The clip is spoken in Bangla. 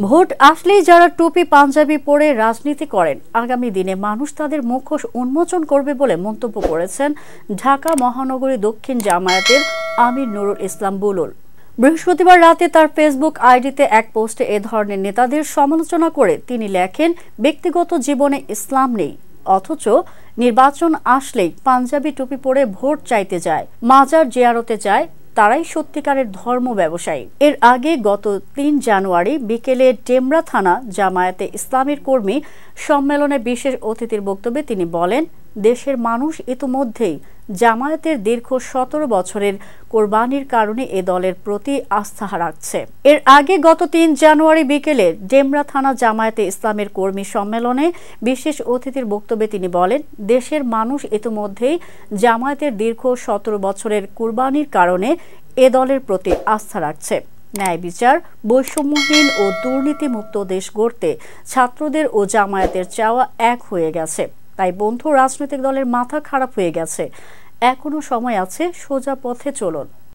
ভোট আসলেই যারা টুপি পাঞ্জাবি পরে রাজনীতি করেন আগামী দিনে মানুষ তাদের মুখোশ উন্মোচন করবে বলে মন্তব্য করেছেন ঢাকা মহানগরী দক্ষিণ জামায়াতের আমির নুরুল ইসলাম বুলুল। বৃহস্পতিবার রাতে তার ফেসবুক আইডিতে এক পোস্টে এ ধরনের নেতাদের সমালোচনা করে তিনি লেখেন, ব্যক্তিগত জীবনে ইসলাম নেই, অথচ নির্বাচন আসলেই পাঞ্জাবি টুপি পরে ভোট চাইতে যায়, মাজার জিয়ারতে যায়, তারাই সত্যিকারের ধর্ম ব্যবসায়ী। এর আগে গত ৩ জানুয়ারি বিকেলে ডেমরা থানা জামায়াতে ইসলামীর কর্মী সম্মেলনে বিশেষ অতিথির বক্তব্যে তিনি বলেন, দেশের মানুষ ইতোমধ্যেই জামায়াতের দীর্ঘ ১৭ বছরের কোরবানির কারণে এ দলের প্রতি আস্থা রাখছে। এর আগে গত ৩ জানুয়ারি বিকেলে ডেমরা থানা জামায়াতে ইসলামের কর্মী সম্মেলনে বিশেষ অতিথির বক্তব্যে তিনি বলেন, দেশের মানুষ ইতোমধ্যেই জামায়াতের দীর্ঘ ১৭ বছরের কোরবানির কারণে এ দলের প্রতি আস্থা রাখছে। ন্যায় বিচার, বৈষম্যহীন ও দুর্নীতিমুক্ত দেশ গড়তে ছাত্রদের ও জামায়াতের চাওয়া এক হয়ে গেছে। তাই বন্ধু রাজনৈতিক দলের মাথা খারাপ হয়ে গেছে, এখনো সময় আছে, সোজা পথে চলুন।